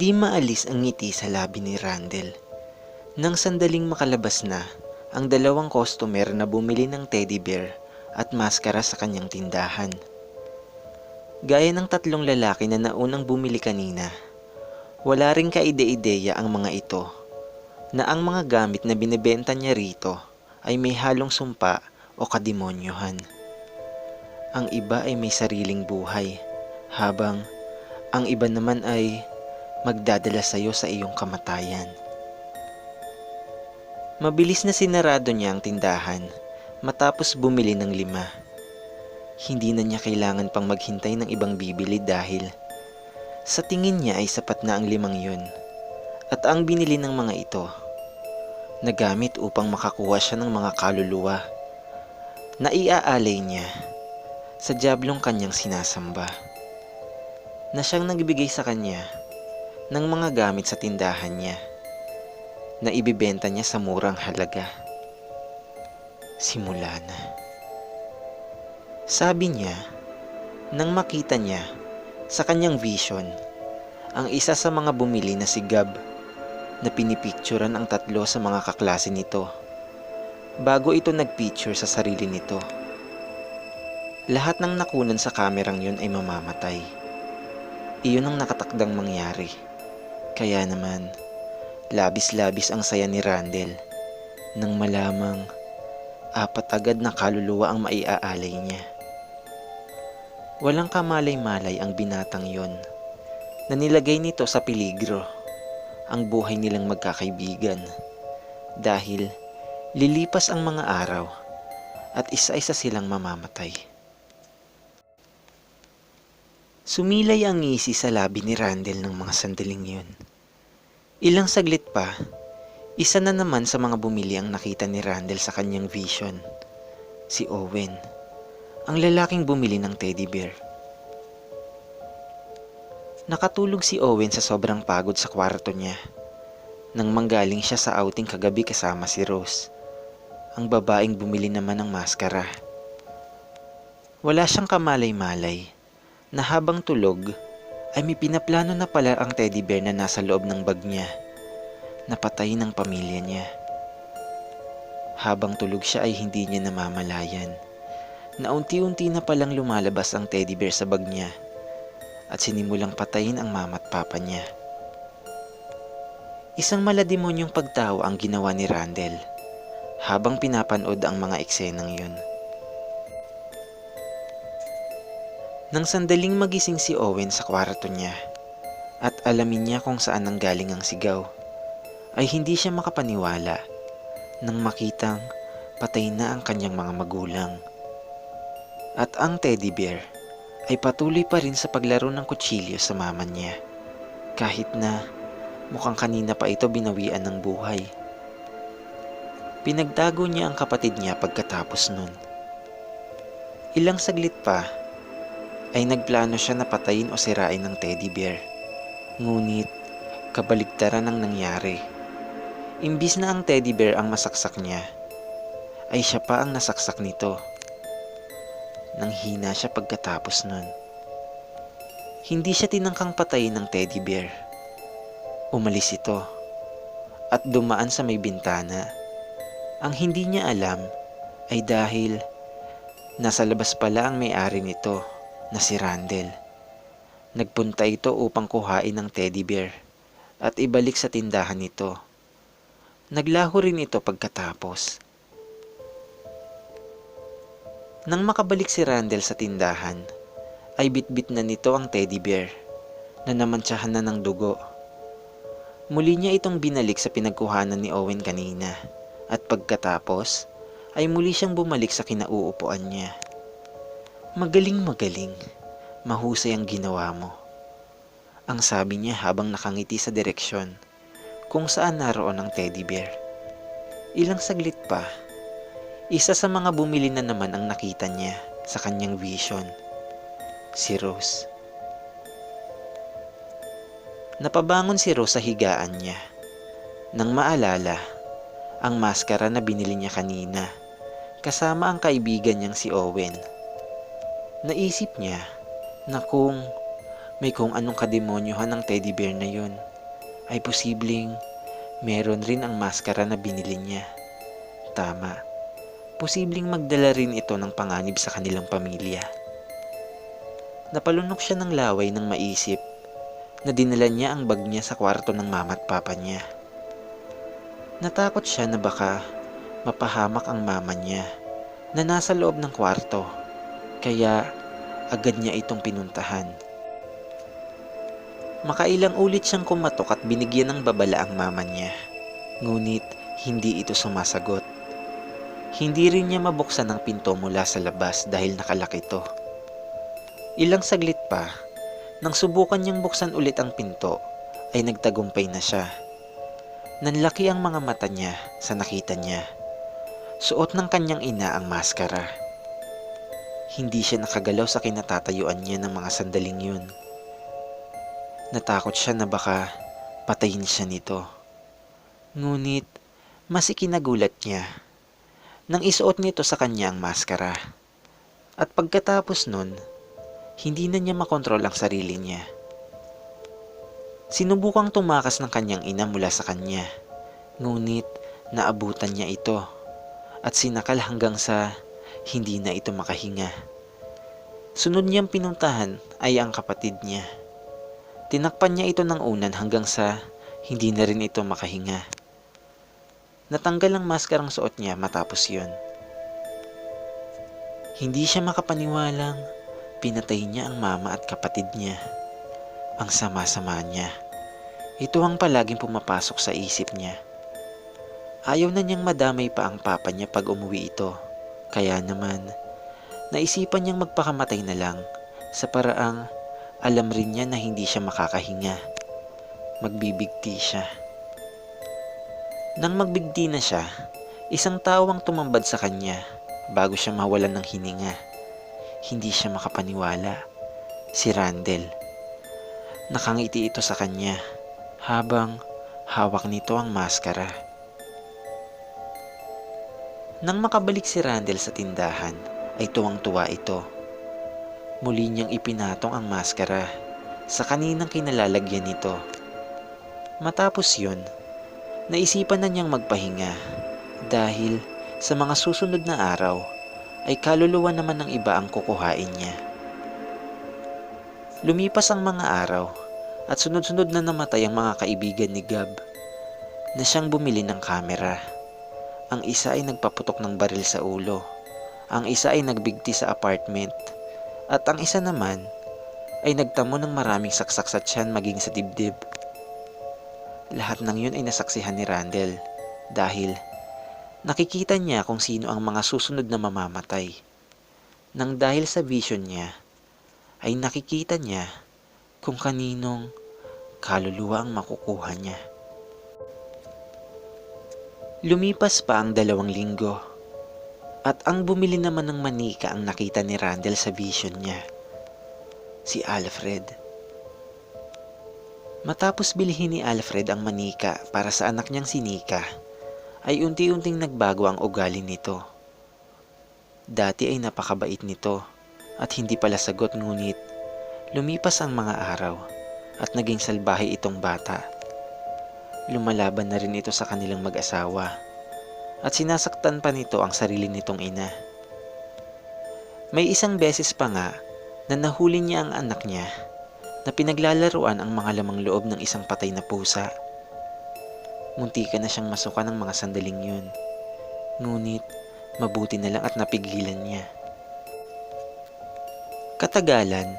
Hindi maalis ang ngiti sa labi ni Randel. Nang sandaling makalabas na, ang dalawang customer na bumili ng teddy bear at maskara sa kanyang tindahan. Gaya ng tatlong lalaki na naunang bumili kanina, wala ring kaide-ideya ang mga ito na ang mga gamit na binibenta niya rito ay may halong sumpa o kademonyohan. Ang iba ay may sariling buhay, habang ang iba naman ay magdadala sa iyo sa iyong kamatayan. Mabilis na sinarado niya ang tindahan matapos bumili ng 5. Hindi na niya kailangan pang maghintay ng ibang bibili dahil sa tingin niya ay sapat na ang 5 yun. At ang binili ng mga ito, nagamit upang makakuha siya ng mga kaluluwa na iaalay niya sa diablong kanyang sinasamba, na siyang nagbigay sa kanya ng mga gamit sa tindahan niya na ibibenta niya sa murang halaga. Simula na. Sabi niya, nang makita niya sa kanyang vision ang isa sa mga bumili na si Gab na pinipicturan ang 3 sa mga kaklase nito bago ito nagpicture sa sarili nito. Lahat ng nakunan sa kamerang yun ay mamamatay. Iyon ang nakatakdang mangyari. Kaya naman, labis-labis ang saya ni Randel nang malamang 4 agad na kaluluwa ang maiaalay niya. Walang kamalay-malay ang binatang yon na nilagay nito sa peligro ang buhay nilang magkakaibigan dahil lilipas ang mga araw at isa-isa silang mamamatay. Sumilay ang ngisi sa labi ni Randel ng mga sandaling yun. Ilang saglit pa, isa na naman sa mga bumili ang nakita ni Randel sa kanyang vision. Si Owen, ang lalaking bumili ng teddy bear. Nakatulog si Owen sa sobrang pagod sa kwarto niya nang manggaling siya sa outing kagabi kasama si Rose, ang babaeng bumili naman ng maskara. Wala siyang kamalay-malay na habang tulog ay may pinaplano na pala ang teddy bear na nasa loob ng bag niya na patayin ng pamilya niya. Habang tulog siya ay hindi niya namamalayan na unti-unti na palang lumalabas ang teddy bear sa bag niya at sinimulang patayin ang mama at papa niya. Isang malademonyong pagtawa ang ginawa ni Randel habang pinapanood ang mga eksenang yun. Nang sandaling magising si Owen sa kwarto niya at alamin niya kung saan nanggaling ang sigaw, ay hindi siya makapaniwala nang makitang patay na ang kanyang mga magulang. At ang teddy bear ay patuloy pa rin sa paglaro ng kutsilyo sa mama niya, kahit na mukhang kanina pa ito binawian ng buhay. Pinagtago niya ang kapatid niya pagkatapos nun. Ilang saglit pa ay nagplano siya na patayin o sirain ng teddy bear. Ngunit kabaligtaran ang nangyari. Imbis na ang teddy bear ang masaksak niya, ay siya pa ang nasaksak nito. Nang hina siya pagkatapos nun. Hindi siya tinangkang patayin ng teddy bear. Umalis ito at dumaan sa may bintana. Ang hindi niya alam ay dahil nasa labas pala ang may-ari nito na si Randel. Nagpunta ito upang kuhain ng teddy bear at ibalik sa tindahan nito. Naglaho rin ito pagkatapos. Nang makabalik si Randel sa tindahan, ay bitbit na nito ang teddy bear na namantsahan na ng dugo. Muli niya itong binalik sa pinagkuhanan ni Owen kanina at pagkatapos ay muli siyang bumalik sa kinauupuan niya. Magaling, mahusay ang ginawa mo, ang sabi niya habang nakangiti sa direksyon kung saan naroon ang teddy bear. Ilang saglit pa, isa sa mga bumili na naman ang nakita niya sa kanyang vision, si Rose. Napabangon si Rose sa higaan niya nang maalala ang maskara na binili niya kanina kasama ang kaibigan niyang si Owen. Naisip niya na kung may kung anong kademonyohan ng teddy bear na yun ay posibleng meron rin ang maskara na binili niya. Tama, posibleng magdala rin ito ng panganib sa kanilang pamilya. Napalunok siya ng laway nang maisip na dinala niya ang bag niya sa kwarto ng mama at papa niya. Natakot siya na baka mapahamak ang mama niya na nasa loob ng kwarto, kaya agad niya itong pinuntahan. Makailang ulit siyang kumatok at binigyan ng babala ang mama niya, ngunit hindi ito sumasagot. Hindi rin niya mabuksan ang pinto mula sa labas dahil nakalak ito. Ilang saglit pa, nang subukan niyang buksan ulit ang pinto, ay nagtagumpay na siya. Nanlaki ang mga mata niya sa nakita niya. Suot ng kanyang ina ang maskara. Hindi siya nakagalaw sa kinatatayuan niya ng mga sandaling yun. Natakot siya na baka patayin siya nito. Ngunit mas ikinagulat niya nang isuot nito sa kanya ang maskara. At pagkatapos nun, hindi na niya makontrol ang sarili niya. Sinubukang tumakas ng kanyang ina mula sa kanya, ngunit naabutan niya ito at sinakal hanggang sa hindi na ito makahinga. Sunod niyang pinuntahan ay ang kapatid niya. Tinakpan niya ito ng unan hanggang sa hindi na rin ito makahinga. Natanggal ang maskarang suot niya matapos yun. Hindi siya makapaniwalang pinatay niya ang mama at kapatid niya. Ang sama-sama niya. Ito ang palaging pumapasok sa isip niya. Ayaw na niyang madamay pa ang papa niya pag umuwi ito. Kaya naman, naisipan niyang magpakamatay na lang sa paraang alam rin niya na hindi siya makakahinga. Magbibigti siya. Nang magbigti na siya, isang tao ang tumambad sa kanya bago siya mawalan ng hininga. Hindi siya makapaniwala. Si Randel. Nakangiti ito sa kanya habang hawak nito ang maskara. Nang makabalik si Randel sa tindahan, ay tuwang-tuwa ito. Muli niyang ipinatong ang maskara sa kaninang kinalalagyan nito. Matapos yun, naisipan na niyang magpahinga dahil sa mga susunod na araw ay kaluluwa naman ng iba ang kukuhain niya. Lumipas ang mga araw at sunod-sunod na namatay ang mga kaibigan ni Gab na siyang bumili ng kamera. Ang isa ay nagpaputok ng baril sa ulo, ang isa ay nagbigti sa apartment, at ang isa naman ay nagtamo ng maraming saksak sa tiyan maging sa dibdib. Lahat ng yun ay nasaksihan ni Randel dahil nakikita niya kung sino ang mga susunod na mamamatay. Nang dahil sa vision niya, ay nakikita niya kung kaninong kaluluwa ang makukuha niya. Lumipas pa ang 2 linggo at ang bumili naman ng manika ang nakita ni Randel sa vision niya, si Alfred. Matapos bilhin ni Alfred ang manika para sa anak niyang si Nika, ay unti-unting nagbago ang ugali nito. Dati ay napakabait nito at hindi pala sagot, ngunit lumipas ang mga araw at naging salbahe itong bata. Lumalaban na rin ito sa kanilang mag-asawa at sinasaktan pa nito ang sarili nitong ina. May isang beses pa nga na nahuli niya ang anak niya na pinaglalaruan ang mga lamang loob ng isang patay na pusa. Muntikan na siyang masukan ng mga sandaling yun, ngunit mabuti na lang at napigilan niya. Katagalan,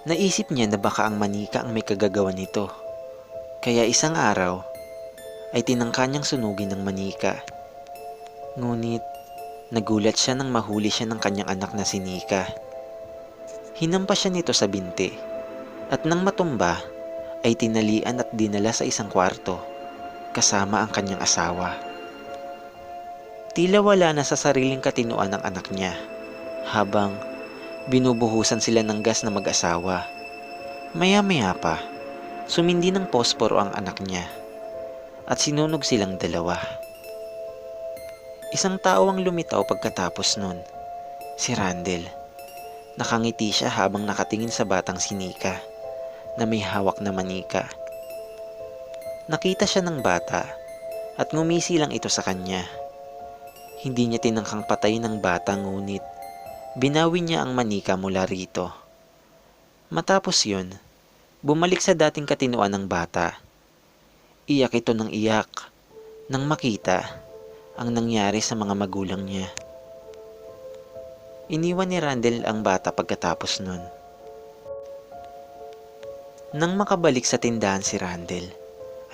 naisip niya na baka ang manika ang may kagagawan nito, kaya isang araw ay tinangka niyang sunugin ng manika. Ngunit nagulat siya nang mahuli siya ng kanyang anak na si Nika. Hinampas siya nito sa binti at nang matumba ay tinalian at dinala sa isang kwarto kasama ang kanyang asawa. Tila wala na sa sariling katinuan ng anak niya habang binubuhusan sila ng gas na mag-asawa. Maya-maya pa, sumindi ng posporo ang anak niya at sinunog silang dalawa. Isang tao ang lumitaw pagkatapos nun, si Randel. Nakangiti siya habang nakatingin sa batang si Nika na may hawak na manika. Nakita siya ng bata at ngumisi lang ito sa kanya. Hindi niya tinangkang patayin ng bata ngunit binawi niya ang manika mula rito. Matapos yun, bumalik sa dating katinuan ng bata. Iyak ito ng iyak nang makita ang nangyari sa mga magulang niya. Iniwan ni Randall ang bata pagkatapos nun. Nang makabalik sa tindahan si Randall,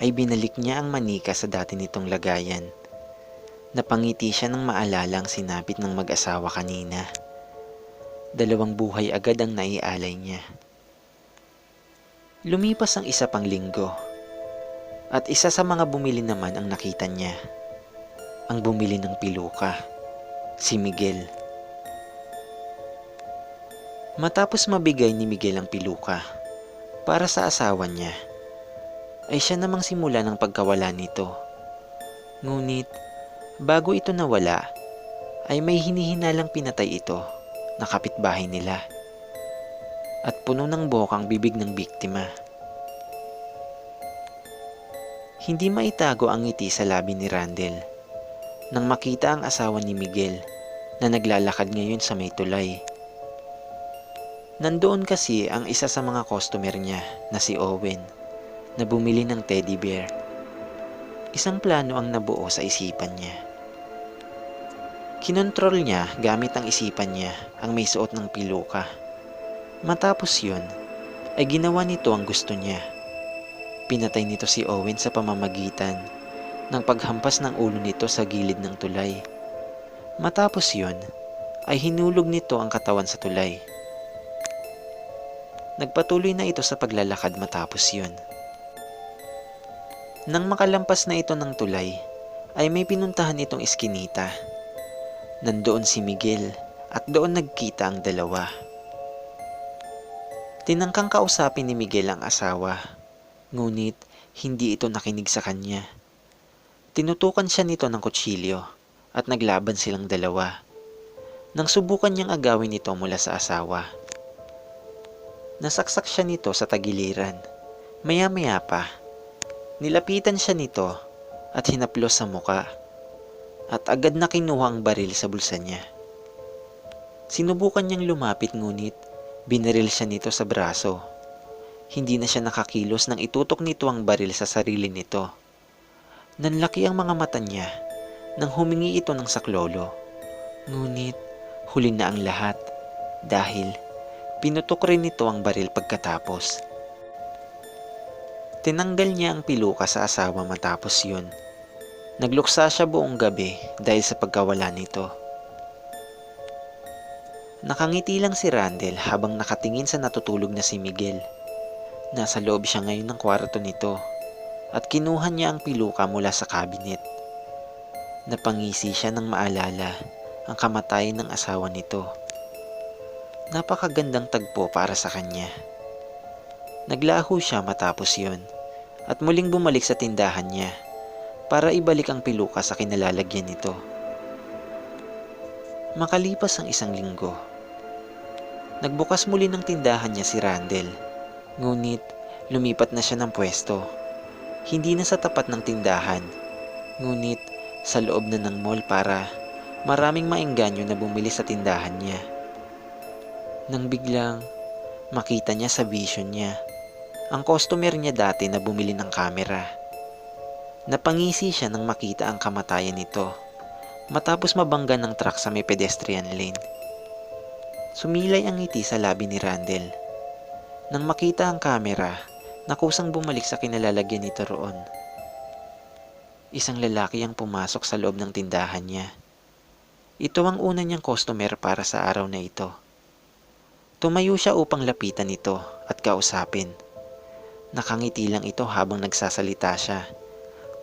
ay binalik niya ang manika sa dati nitong lagayan. Napangiti siya nang maalala ang sinapit ng mag-asawa kanina. 2 buhay agad ang naialay niya. Lumipas ang isa pang linggo, at isa sa mga bumili naman ang nakita niya. Ang bumili ng piluka, si Miguel. Matapos mabigay ni Miguel ang piluka para sa asawa niya, ay siya namang simula ng pagkawala nito. Ngunit bago ito nawala, ay may hinihinalang pinatay ito na kapitbahay nila. At puno ng buhok ang bibig ng biktima. Hindi maitago ang ngiti sa labi ni Randall nang makita ang asawa ni Miguel na naglalakad ngayon sa may tulay. Nandoon kasi ang isa sa mga customer niya na si Owen na bumili ng teddy bear. Isang plano ang nabuo sa isipan niya. Kinontrol niya gamit ang isipan niya ang may suot ng piluka. Matapos yun, ay ginawa nito ang gusto niya. Pinatay nito si Owen sa pamamagitan ng paghampas ng ulo nito sa gilid ng tulay. Matapos yun, ay hinulog nito ang katawan sa tulay. Nagpatuloy na ito sa paglalakad matapos yun. Nang makalampas na ito ng tulay, ay may pinuntahan itong eskinita. Nandoon si Miguel at doon nagkita ang dalawa. Tinangkang kausapin ni Miguel ang asawa, ngunit hindi ito nakinig sa kanya. Tinutukan siya nito ng kutsilyo at naglaban silang dalawa. Nang subukan niyang agawin ito mula sa asawa, nasaksak siya nito sa tagiliran. Maya-maya pa, nilapitan siya nito at hinaplos sa muka at agad na kinuha ang baril sa bulsa niya. Sinubukan niyang lumapit ngunit binaril siya nito sa braso. Hindi na siya nakakilos nang itutok nito ang baril sa sarili nito. Nanlaki ang mga mata niya nang humingi ito ng saklolo. Ngunit huli na ang lahat dahil pinutok rin nito ang baril pagkatapos. Tinanggal niya ang piluka sa asawa matapos yun. Nagluksa siya buong gabi dahil sa pagkawala nito. Nakangiti lang si Randall habang nakatingin sa natutulog na si Miguel. Nasa loob siya ngayon ng kwarto nito at kinuha niya ang piluka mula sa cabinet. Napangisi siya nang maalala ang kamatayan ng asawa nito. Napakagandang tagpo para sa kanya. Naglaho siya matapos yun at muling bumalik sa tindahan niya para ibalik ang piluka sa kinalalagyan nito. Makalipas ang 1 linggo, nagbukas muli ng tindahan niya si Randall, ngunit lumipat na siya ng pwesto. Hindi na sa tapat ng tindahan, ngunit sa loob na ng mall para maraming maengganyo na bumili sa tindahan niya. Nang biglang makita niya sa vision niya ang customer niya dati na bumili ng kamera. Napangisi siya nang makita ang kamatayan nito matapos mabangga ng truck sa may pedestrian lane. Sumilay ang ngiti sa labi ni Randall nang makita ang kamera na kusang bumalik sa kinalalagyan nito roon. Isang lalaki ang pumasok sa loob ng tindahan niya. Ito ang una niyang customer para sa araw na ito. Tumayo siya upang lapitan ito at kausapin. Nakangiti lang ito habang nagsasalita siya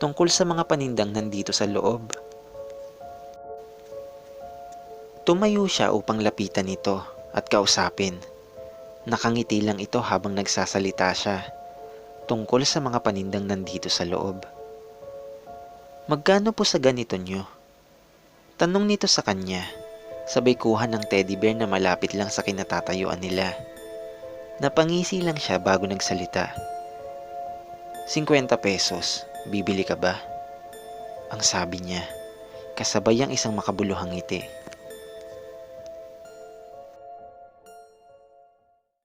tungkol sa mga panindang nandito sa loob. Tumayo siya upang lapitan ito at kausapin. Nakangiti lang ito habang nagsasalita siya tungkol sa mga panindang nandito sa loob. Magkano po sa ganito nyo? Tanong nito sa kanya, sabay kuha ng teddy bear na malapit lang sa kinatatayuan nila. Napangisi lang siya bago nagsalita. 50 pesos, bibili ka ba? Ang sabi niya, kasabay ang isang makabuluhang ngiti.